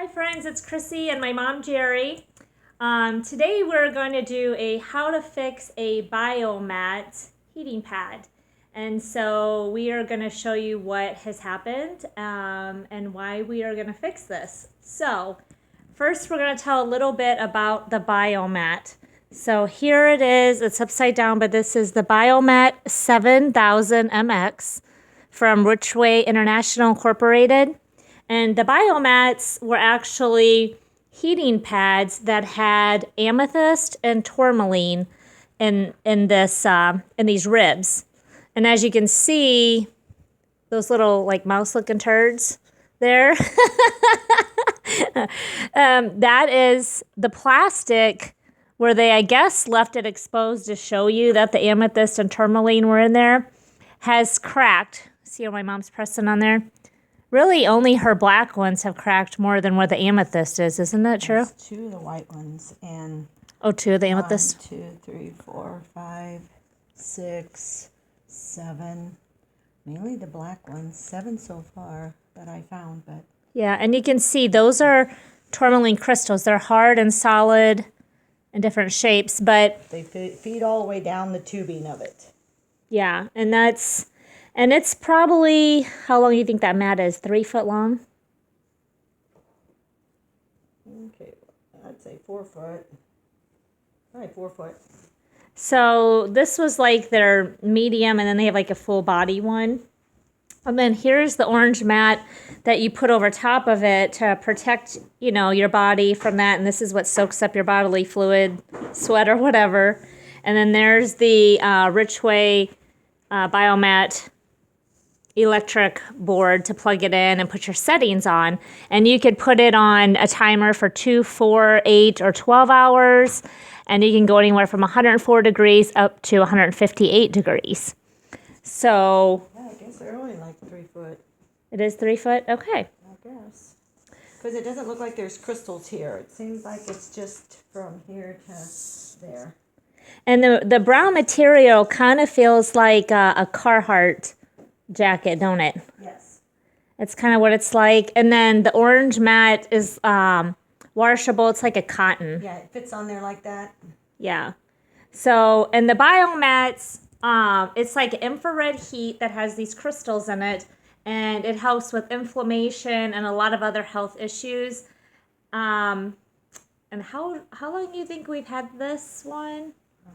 Hi friends, it's Chrissy and my mom Jerry. Today we're going to do a how to fix a biomat heating pad. And so we are going to show you what has happened and why we are going to fix this. So first we're going to tell a little bit about the biomat. So here it is, it's upside down, but this is the Biomat 7000 MX from Richway International Incorporated. And the biomats were actually heating pads that had amethyst and tourmaline in these ribs. And as you can see, those little like mouse-looking turds there, that is the plastic where they, I guess, left it exposed to show you that the amethyst and tourmaline were in there, has cracked. See how my mom's pressing on there? Really, only her black ones have cracked more than where the amethyst is. Isn't that true? There's two of the white ones and two of the amethyst. 1, 2, 3, 4, 5, 6, 7. Mainly the black ones. 7 so far that I found, but Yeah, and you can see those are tourmaline crystals. They're hard and solid in different shapes, but they feed all the way down the tubing of it. yeah, and it's probably, how long do you think that mat is? 3 foot long? Okay, I'd say 4 foot. Probably 4 foot. So this was like their medium, and then they have like a full body one. And then here's the orange mat that you put over top of it to protect, your body from that. And this is what soaks up your bodily fluid, sweat or whatever. And then there's the Richway Biomat electric board to plug it in and put your settings on. And you could put it on a timer for 2, 4, 8, or 12 hours. And you can go anywhere from 104 degrees up to 158 degrees. So yeah, I guess they're only like 3 foot. It is 3 foot? Okay. I guess. Because it doesn't look like there's crystals here. It seems like it's just from here to there. And the brown material kind of feels like a Carhartt jacket, don't it? Yes. It's kind of what it's like. And then the orange mat is washable. It's like a cotton. Yeah, it fits on there like that. Yeah. So, and the biomats, it's like infrared heat that has these crystals in it, and it helps with inflammation and a lot of other health issues. And how long do you think we've had this one?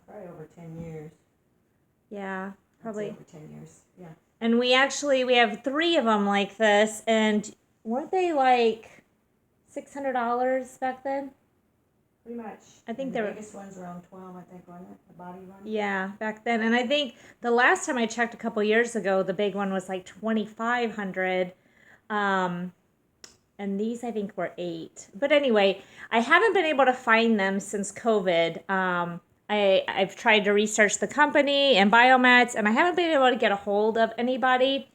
Probably over 10 years. Yeah, probably over 10 years. Yeah. And we have 3 of them like this, and weren't they like $600 back then? Pretty much. I think the biggest one's around 12, I think, wasn't it? The body one? Yeah, back then. And I think the last time I checked a couple years ago, the big one was like $2,500. And these I think were $8. But anyway, I haven't been able to find them since COVID. I've tried to research the company and biomats, and I haven't been able to get a hold of anybody.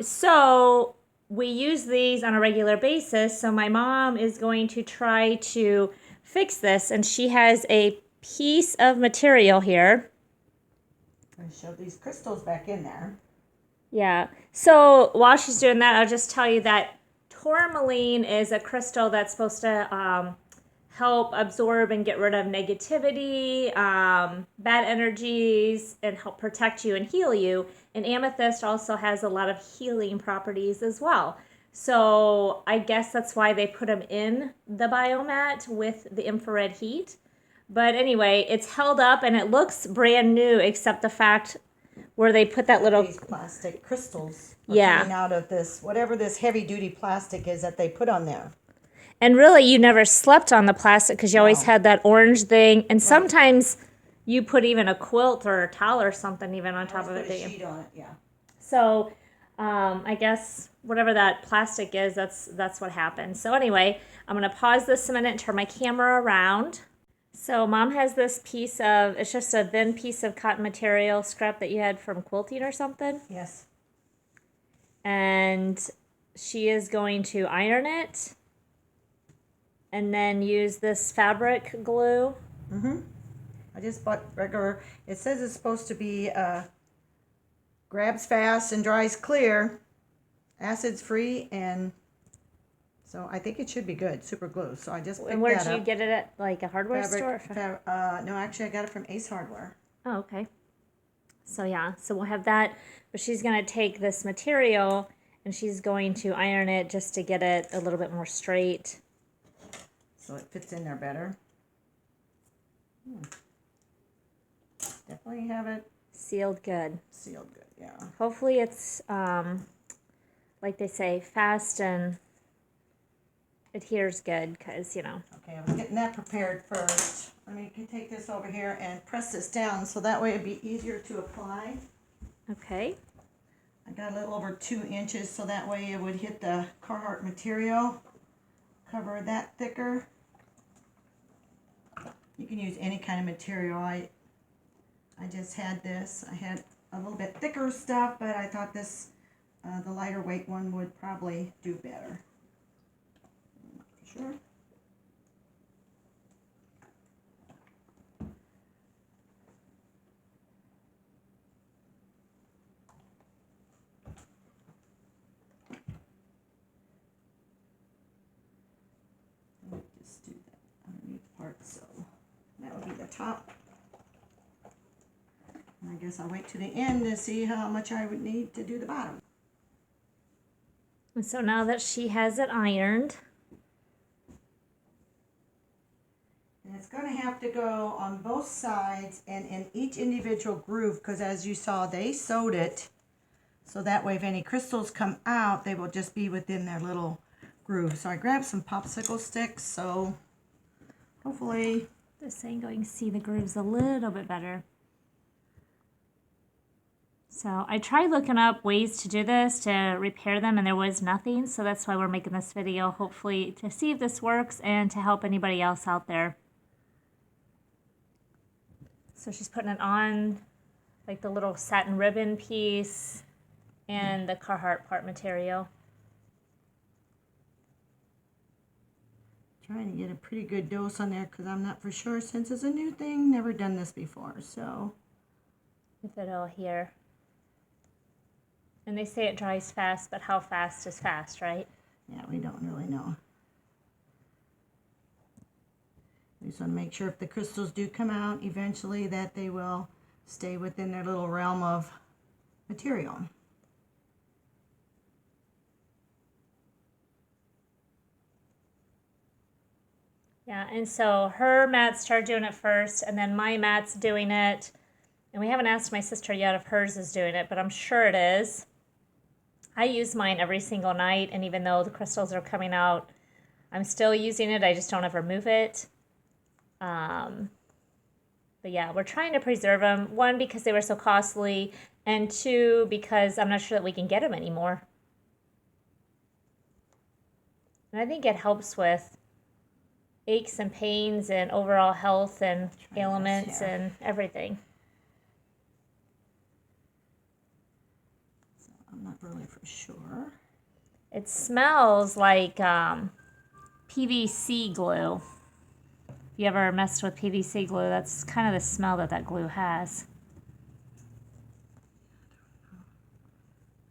So we use these on a regular basis. So my mom is going to try to fix this, and she has a piece of material here. I showed these crystals back in there. Yeah. So while she's doing that, I'll just tell you that tourmaline is a crystal that's supposed to help absorb and get rid of negativity, bad energies, and help protect you and heal you. And amethyst also has a lot of healing properties as well. So I guess that's why they put them in the biomat with the infrared heat. But anyway, it's held up and it looks brand new, except the fact where they put that little... These plastic crystals Yeah. coming out of this, whatever this heavy-duty plastic is that they put on there. And really, you never slept on the plastic because you always had that orange thing. And sometimes you put even a quilt or a towel or something even on top of it. Put a sheet on it, yeah. So I guess whatever that plastic is, that's what happened. So anyway, I'm going to pause this a minute and turn my camera around. So Mom has this piece of, it's just a thin piece of cotton material scrap that you had from quilting or something. Yes. And she is going to iron it and then use this fabric glue. Mm-hmm. I just bought regular, it says it's supposed to be grabs fast and dries clear, acids free, and So I think it should be good, super glue. So I just picked And where that did you up. get it at, like a hardware store? No, actually I got it from Ace Hardware. Oh, okay. So yeah, so we'll have that, but she's going to take this material and she's going to iron it just to get it a little bit more straight. So it fits in there better. Definitely have it Sealed good. sealed good, yeah. Hopefully it's, like they say, fast and adheres good because, you know. Okay, I was getting that prepared first. Let me take this over here and press this down so that way it'd be easier to apply. Okay. I got a little over 2 inches so that way it would hit the Carhartt material. Cover that thicker. You can use any kind of material. I just had this. I had a little bit thicker stuff, but I thought this, the lighter weight one would probably do better. Sure. Just do that underneath part, so that would be the top. And I guess I'll wait to the end to see how much I would need to do the bottom. And so now that she has it ironed, and it's going to have to go on both sides and in each individual groove, because as you saw, they sewed it so that way if any crystals come out, they will just be within their little groove. So I grabbed some popsicle sticks, so hopefully this ain't going to see the grooves a little bit better. So I tried looking up ways to do this, to repair them, and there was nothing. So that's why we're making this video, hopefully to see if this works and to help anybody else out there. So she's putting it on like the little satin ribbon piece and the Carhartt part material. trying to get a pretty good dose on there because I'm not for sure since it's a new thing, never done this before, so. If it'll adhere. And they say it dries fast, but how fast is fast, right? Yeah, we don't really know. We just want to make sure if the crystals do come out eventually that they will stay within their little realm of material. Yeah, and so her mats started doing it first, and then my mat's doing it. And we haven't asked my sister yet if hers is doing it, but I'm sure it is. I use mine every single night, and even though the crystals are coming out, I'm still using it. I just don't ever move it. But yeah, we're trying to preserve them. One, because they were so costly, and two, because I'm not sure that we can get them anymore. And I think it helps with aches and pains and overall health and ailments and everything. So I'm not really for sure. It smells like PVC glue. If you ever messed with PVC glue, that's kind of the smell that that glue has. I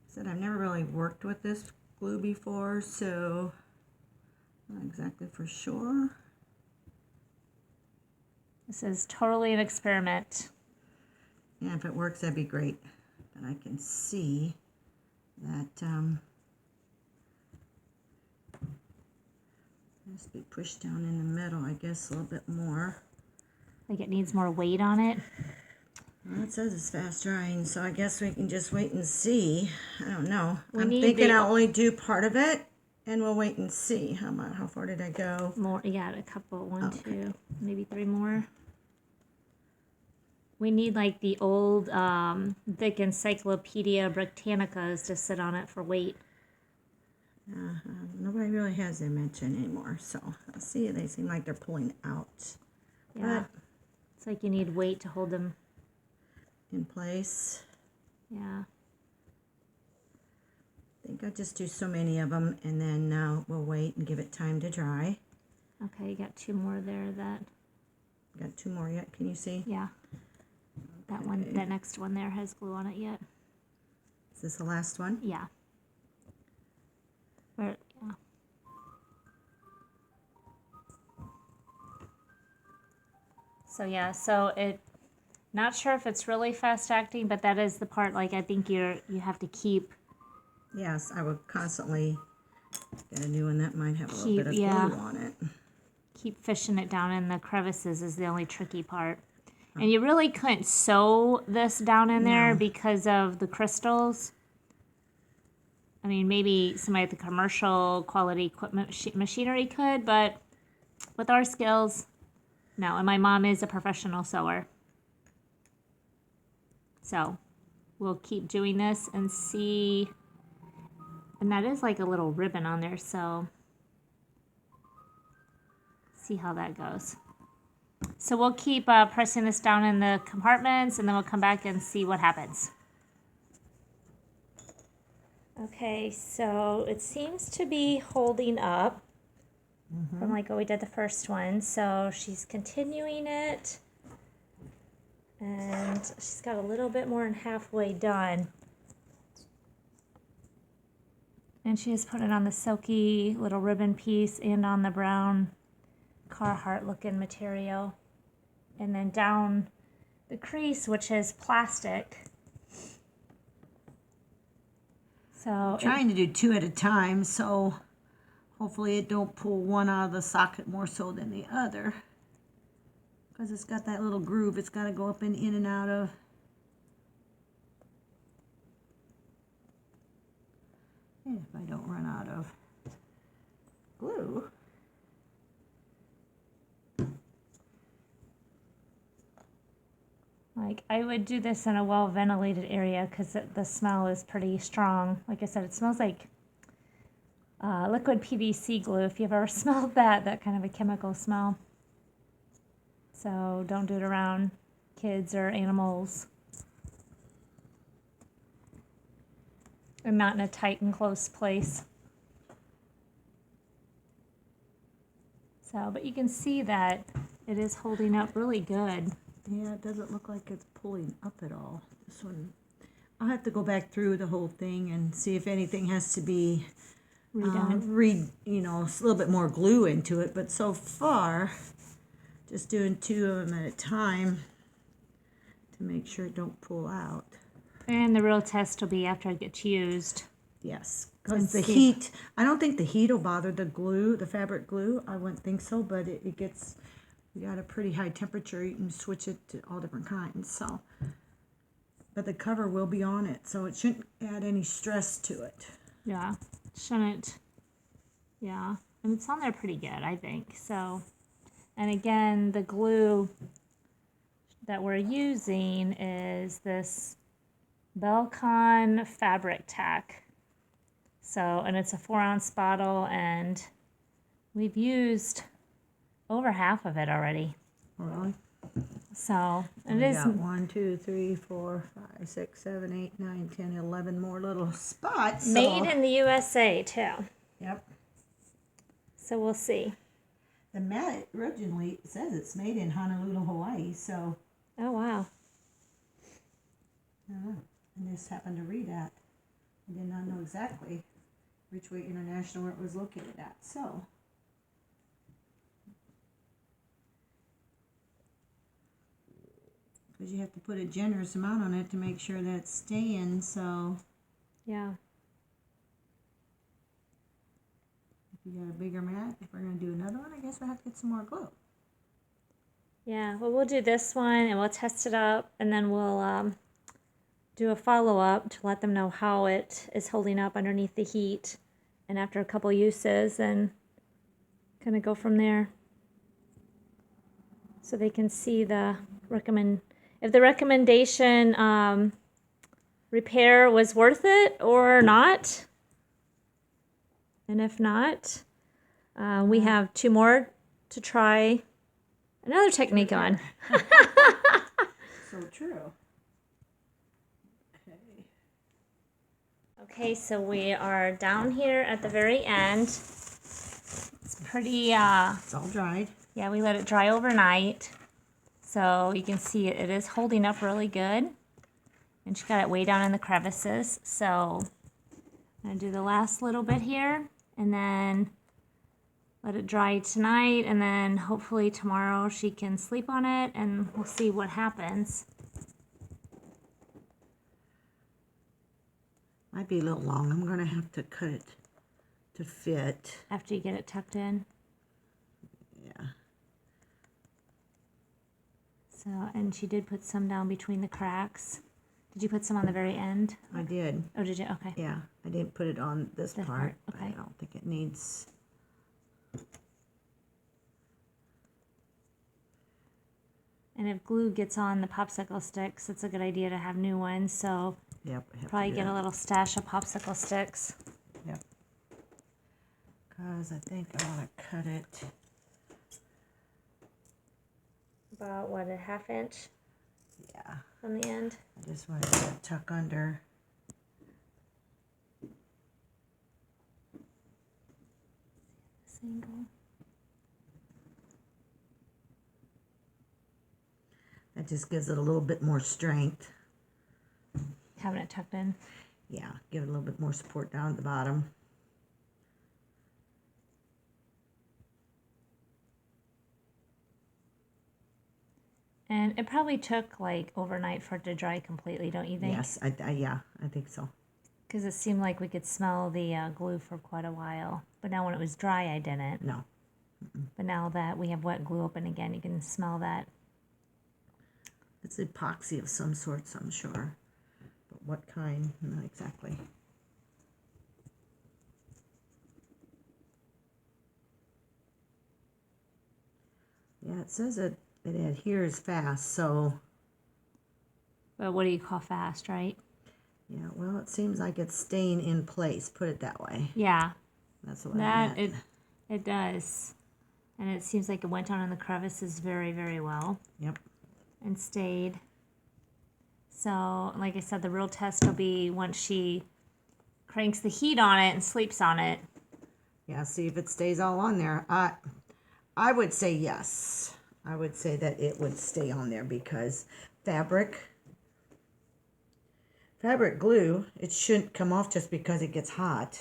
said I've never really worked with this glue before, so not exactly for sure. This is totally an experiment. Yeah, if it works, that'd be great. But I can see that must be pushed down in the middle, I guess, a little bit more. Like it needs more weight on it. Well, it says it's fast drying, so I guess we can just wait and see. I don't know. I'm need thinking the- I'll only do part of it, and we'll wait and see. How far did I go? More, yeah, a couple, one, Okay. two, maybe three more. We need like the old thick Encyclopedia Britannicas to sit on it for weight. Nobody really has them mentioned anymore, so I'll see. They seem like they're pulling out. Yeah, But it's like you need weight to hold them. in place. Yeah. I think I'll just do so many of them, and then we'll wait and give it time to dry. Okay, you got two more there. That. Got 2 more yet, can you see? Yeah. That one, that next one there has glue on it yet. Is this the last one? Yeah. Where, yeah. So yeah, so not sure if it's really fast acting, but that is the part, like, I think you have to keep. Yes, I would constantly get a new one that might have a little bit of glue on it. Keep fishing it down in the crevices is the only tricky part. And you really couldn't sew this down in there because of the crystals. I mean, maybe somebody at the commercial quality equipment machinery could, but with our skills, no. And my mom is a professional sewer. So we'll keep doing this and see. And that is like a little ribbon on there, so see how that goes. So we'll keep pressing this down in the compartments, and then we'll come back and see what happens. Okay, so it seems to be holding up from like what we did the first one. So she's continuing it, and she's got a little bit more than halfway done. And she has put it on the silky little ribbon piece and on the brown Carhartt looking material. And then down the crease, which is plastic. So Trying to do 2 at a time, so hopefully it don't pull one out of the socket more so than the other. Because it's got that little groove it's got to go up and in and out of. And if I don't run out of glue. like I would do this in a well ventilated area because the smell is pretty strong. Like I said, it smells like liquid PVC glue. If you've ever smelled that kind of a chemical smell. So don't do it around kids or animals. And not in a tight and close place. So, but you can see that it is holding up really good. Yeah, it doesn't look like it's pulling up at all. This one, I'll have to go back through the whole thing and see if anything has to be redone. A little bit more glue into it. But so far, just doing 2 of them at a time to make sure it don't pull out. And the real test will be after it gets used. Yes, because the heat, I don't think the heat will bother the glue, the fabric glue. I wouldn't think so, but it gets, you got a pretty high temperature. You can switch it to all different kinds. So, but the cover will be on it, so it shouldn't add any stress to it. Yeah, shouldn't. Yeah, and it's on there pretty good, I think. So, and again, the glue that we're using is this Belcon fabric tack. So, and it's a 4-ounce bottle, and we've used over half of it already. Really? So, it We is. got 1, 2, 3, 4, 5, 6, 7, 8, 9, 10, 11 more little spots. Made in the USA, too. Yep. So, we'll see. The mat originally says it's made in Honolulu, Hawaii, so. Oh, wow. I just happened to read that. I did not know exactly Richway International where it was located at. So, because you have to put a generous amount on it to make sure that it's staying. So, Yeah. if you got a bigger mat, if we're going to do another one, I guess we'll have to get some more glue. Yeah, well, we'll do this one and we'll test it up, and then we'll do a follow-up to let them know how it is holding up underneath the heat and after a couple uses, and kind of go from there. So they can see the if the recommendation repair was worth it or not. And if not, we have 2 more to try another technique on. So true. Okay, so we are down here at the very end. It's pretty, It's all dried. yeah, we let it dry overnight. So you can see it is holding up really good. And she got it way down in the crevices. So I'm going to do the last little bit here. And then let it dry tonight, and then hopefully tomorrow she can sleep on it, and we'll see what happens. Might be a little long. I'm going to have to cut it to fit. After you get it tucked in. Yeah. So, and she did put some down between the cracks. Did you put some on the very end? I did. Oh, did you? Okay. Yeah, I didn't put it on this part. Okay. I don't think it needs... And if glue gets on the popsicle sticks, it's a good idea to have new ones. So Yep. I have to probably do get that. a little stash of popsicle sticks. Yep. Because I think I want to cut it. About, what, a 1/2 inch Yeah. from the end? I just wanted to tuck under. Single. That just gives it a little bit more strength. Having it tucked in. Yeah, give it a little bit more support down at the bottom. And it probably took like overnight for it to dry completely, don't you think? Yes, yeah, I think so. Because it seemed like we could smell the glue for quite a while. But now when it was dry, I didn't. No. But now that we have wet glue open again, you can smell that. It's epoxy of some sorts, I'm sure. But what kind? Not exactly. Yeah, it says it adheres fast, so... But what do you call fast, right? Yeah, well, it seems like it's staying in place, put it that way. Yeah. That's what I That, meant. it does. And it seems like it went down in the crevices very, very well. Yep. And stayed. So, like I said, the real test will be once she cranks the heat on it and sleeps on it. Yeah, see if it stays all on there. I would say yes. I would say that it would stay on there because fabric glue, it shouldn't come off just because it gets hot.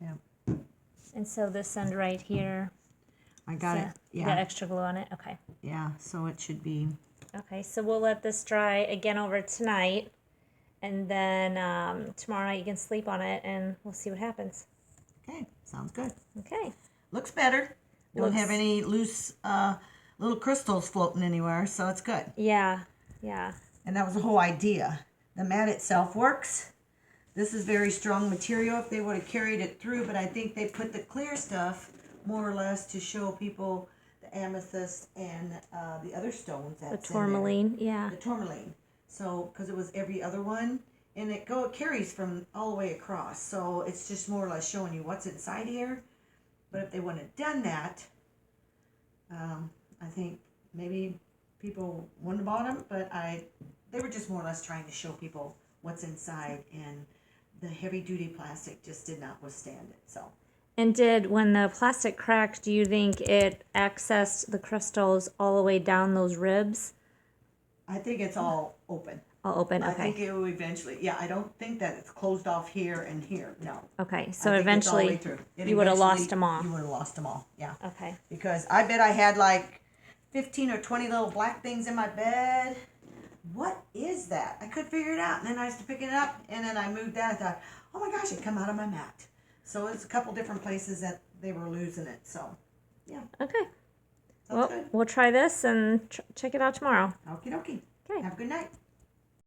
Yeah. And so this end right here, I got it. got Yeah. extra glue on it? Okay. Yeah, so it should be... Okay, so we'll let this dry again over tonight. And then tomorrow night you can sleep on it and we'll see what happens. Okay, sounds good. Okay. Looks better. Don't Looks- have any loose little crystals floating anywhere, so it's good. Yeah, yeah. And that was the whole idea. The mat itself works. This is very strong material if they would have carried it through, but I think they put the clear stuff more or less to show people the amethyst and the other stones The that's tourmaline, yeah. in there. The tourmaline. So, because it was every other one, and it carries from all the way across. So it's just more or less showing you what's inside here. But if they wouldn't have done that, I think maybe people wouldn't have bought them. But they were just more or less trying to show people what's inside, and the heavy duty plastic just did not withstand it. So. And when the plastic cracked, do you think it accessed the crystals all the way down those ribs? I think it's all open. All open, okay. I think it will eventually. Yeah, I don't think that it's closed off here and here. No. Okay, so I think it's all the way eventually through. you would have lost Eventually, them all. You would have lost them all. Yeah. Okay. Because I bet I had like 15 or 20 little black things in my bed. What is that? I couldn't figure it out. And then I used to pick it up, and then I moved that. I thought, oh my gosh, it come out of my mat. So it's a couple different places that they were losing it. So, yeah. Okay. Sounds good. We'll try this and check it out tomorrow. Okie dokie. Okay. Have a good night.